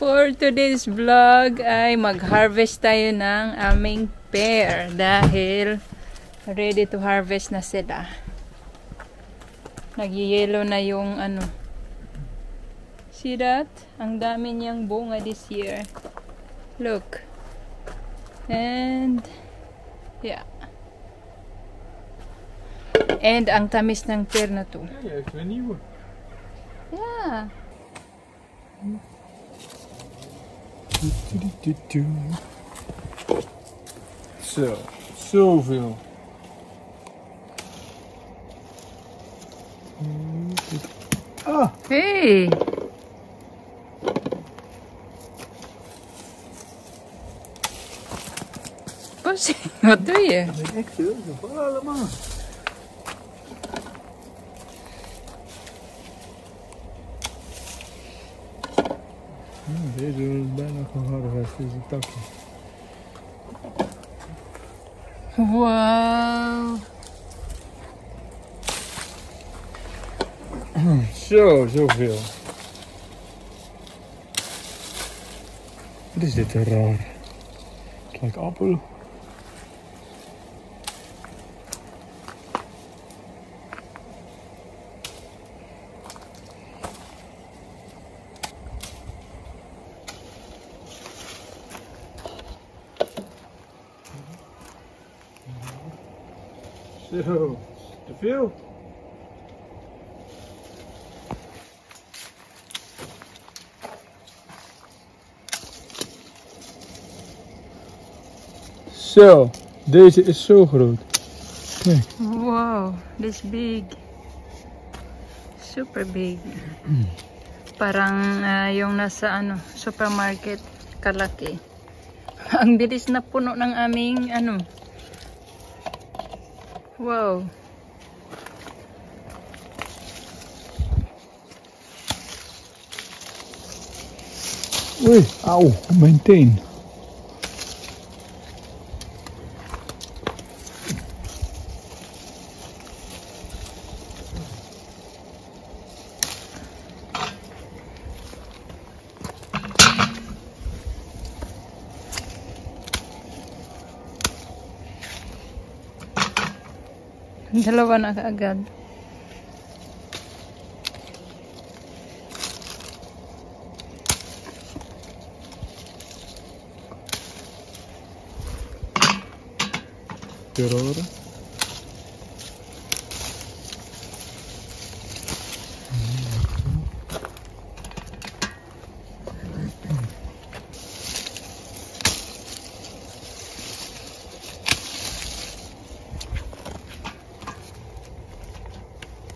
For today's vlog ay mag-harvest tayo ng aming pear dahil ready to harvest na sila. Nag-yellow na yung ano. See that? Ang dami niyang bunga this year. Look. And yeah. And ang tamis ng pear na to. Yeah. Zo, zoveel. Ah. Hey. Wat doe je? Echt heel veel allemaal. Deze is bijna geharvest, deze takje. Wow. Zo, zoveel. Wat is dit raar? Het lijkt appel. Zo, te veel. Zo, deze is zo groot. Kijk. Wow, this big. Super big. Parang yung nasa ano, supermarket kalaki. Ang bilis na puno ng aming ano. Wow. Uy, auw, mijn teen. Dalawa na kaagad. Pero ahora.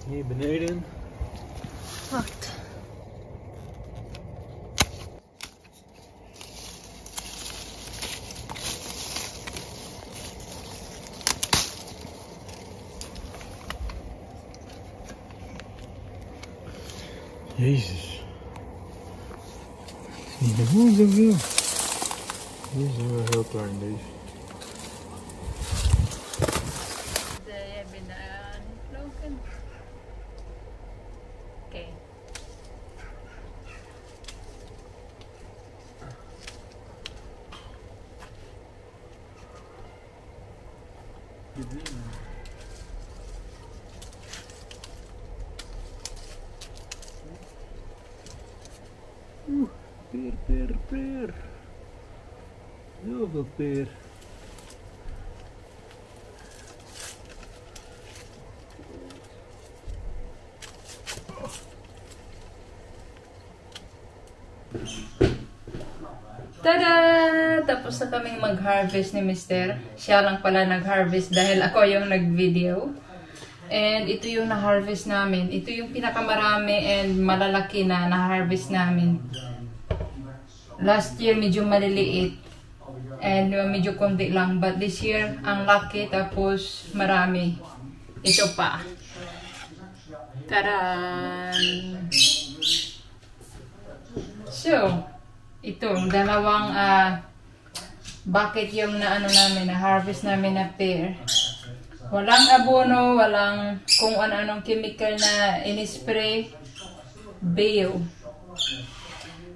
Hier beneden. Wacht. Jezus. Het is niet gewoon zoveel. Deze is wel heel klein, deze. Okay. Peer. Heel veel peer. Tada! Tapos na kaming mag-harvest ni Mr. Siya lang pala nag-harvest dahil ako yung nag-video. And ito yung na-harvest namin. Ito yung pinakamarami and malalaki na na-harvest namin. Last year medyo maliliit. And medyo konti lang. But this year, ang laki tapos marami. Ito pa. Taran! So, ito, dalawang bucket yung na ano namin, na harvest namin na pear. Walang abono, walang kung ano-anong chemical na in-spray. Bio.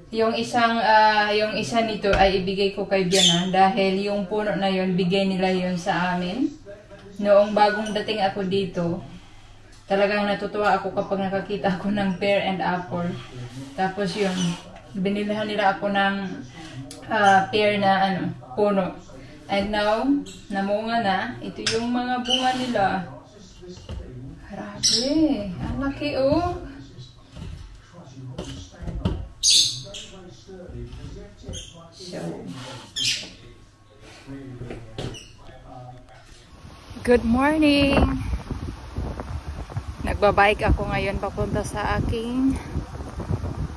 Yung isa nito ay ibigay ko kay Biana dahil yung puno na yon bigay nila yon sa amin. Noong bagong dating ako dito, talagang natutuwa ako kapag nakakita ako ng pear and apple. Tapos yun, binilhan nila ako ng pear na puno. And now, namunga na. Ito yung mga bunga nila. Grabe, ang laki oh. So, good morning! Nagbabike ako ngayon papunta sa aking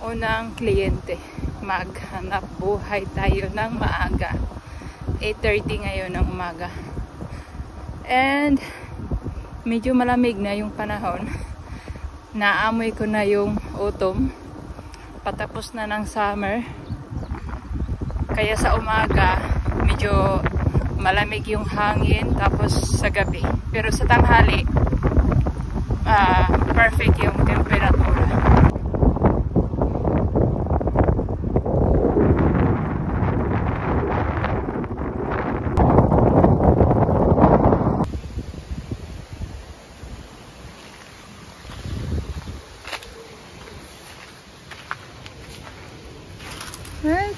unang kliyente. Maghanap buhay tayo ng maaga. 8:30 ngayon ng umaga. And medyo malamig na yung panahon. Naamoy ko na yung autumn. Patapos na ng summer. Kaya sa umaga, medyo malamig yung hangin, tapos sa gabi. Pero sa tanghali, perfect yung temperatura. Right?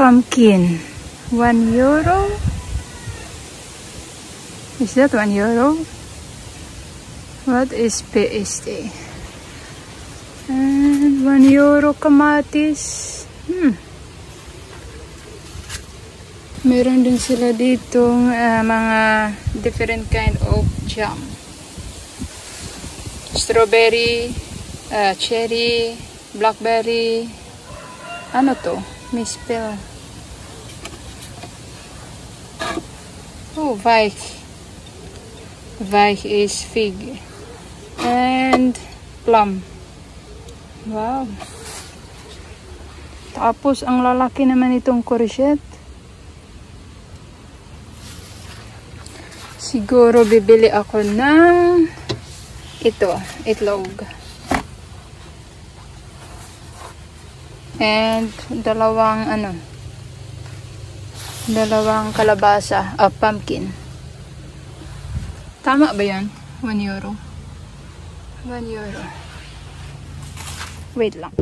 Pumpkin, €1. Is that €1? What is PST? And €1 kamatis. Meron din sila ditong mga different kind of jam. Strawberry, cherry, blackberry. Ano to? Misspell. Oh, Vike. Vike is fig. And plum. Wow. Tapos, ang lalaki naman itong courgette. Siguro bibili ako ng ito, itlog. And dalawang kalabasa, pumpkin. Tama ba yan? €1. €1. Wait lang.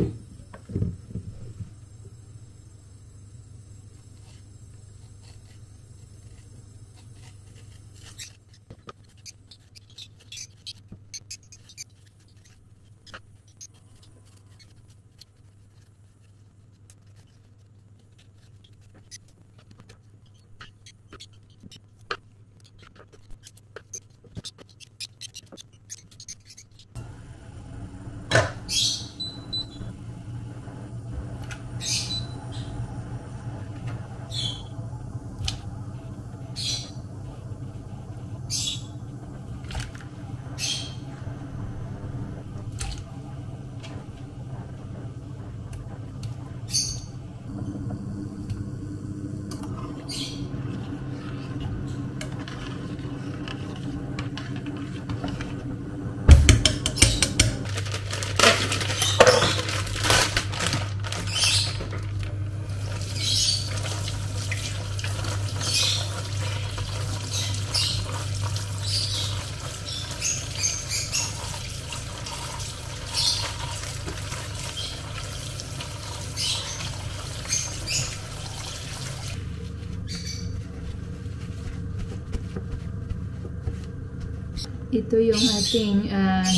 Ito yung ating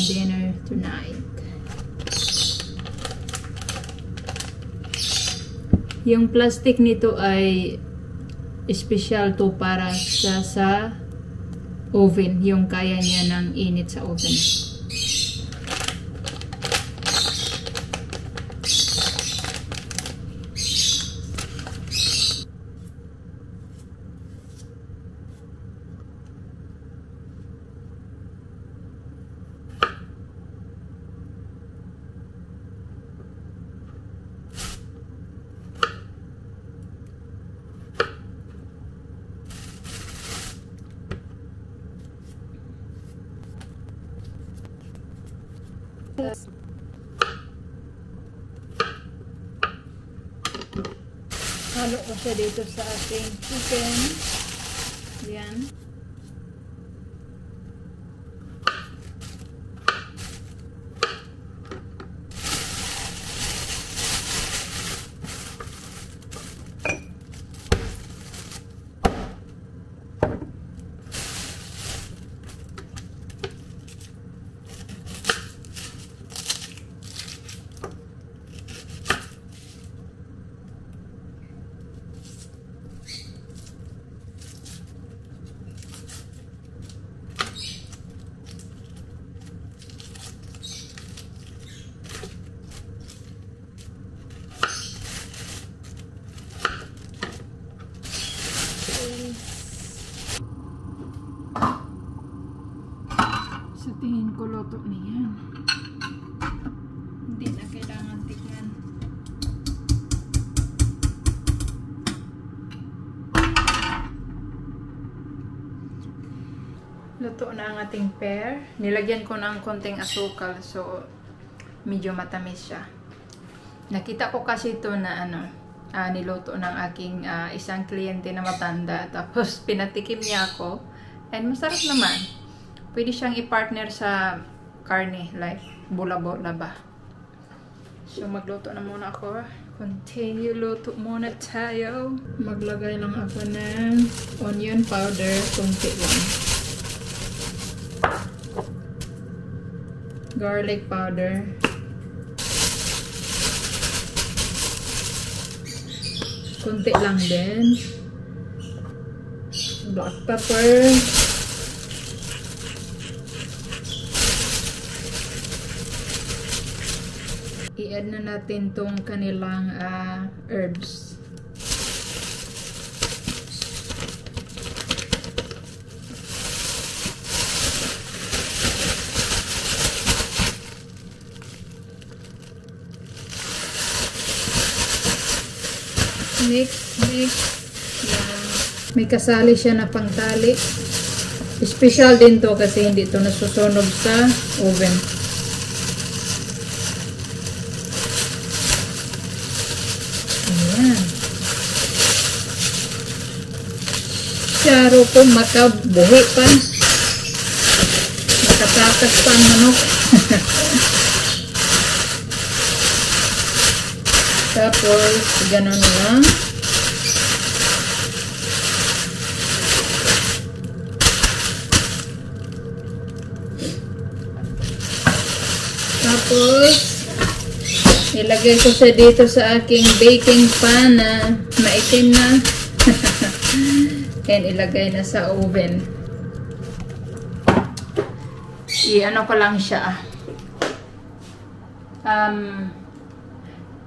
dinner tonight. Yung plastic nito ay special to para sa oven. Yung kaya niya ng init sa oven. Halo ko siya dito sa ating chicken. Yan. Sa tingin ko luto na yan. Hindi na kailangan tignan. Luto na ang ating pear. Nilagyan ko ng konting asukal, so medyo matamis siya. Nakita ko kasi ito na niluto ng aking isang kliyente na matanda. Tapos pinatikim niya ako. And masarap naman. Pwede siyang i-partner sa karne, like bula-bula ba. So magluto na muna ako. Continue, luto muna tayo. Maglagay lang ako ng onion powder, kunti lang. Garlic powder. Kunti lang din. Black pepper. I-add na natin tong kanilang herbs. Mix. Yan. May kasali siya na pangtali. Special din to kasi hindi to nasusunog sa oven. Charo po makabuhi pa. Makatakas pa ang manok. Tapos, gano'n lang. Tapos, ilagay ko siya dito sa aking baking pan na maitim na. And ilagay na sa oven. I-ano ko lang siya.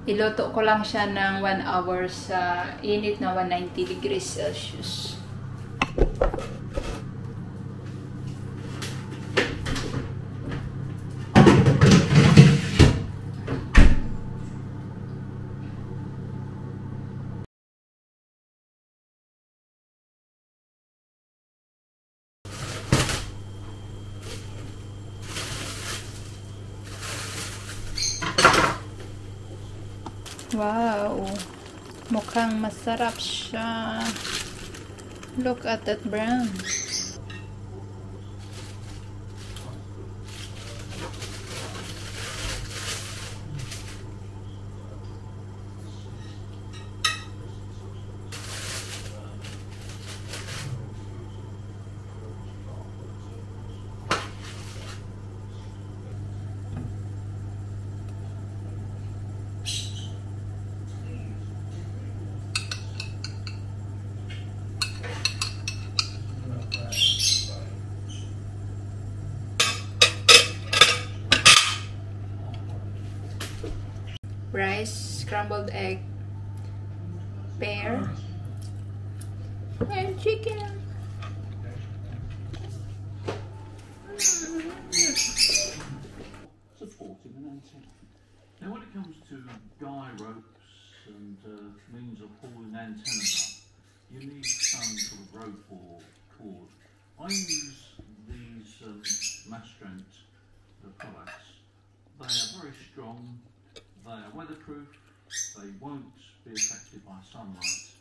Iluto ko lang siya ng 1 hour sa init na 190 degrees Celsius. Wow! Mukhang masarap siya. Look at that brown. Rice, scrambled egg, pear, and chicken. Supporting an antenna. Now when it comes to guy ropes and means of hauling antennas up, you need some sort of rope or cord. I use these Mastrant products. They are very strong, they are weatherproof, They won't be affected by sunlight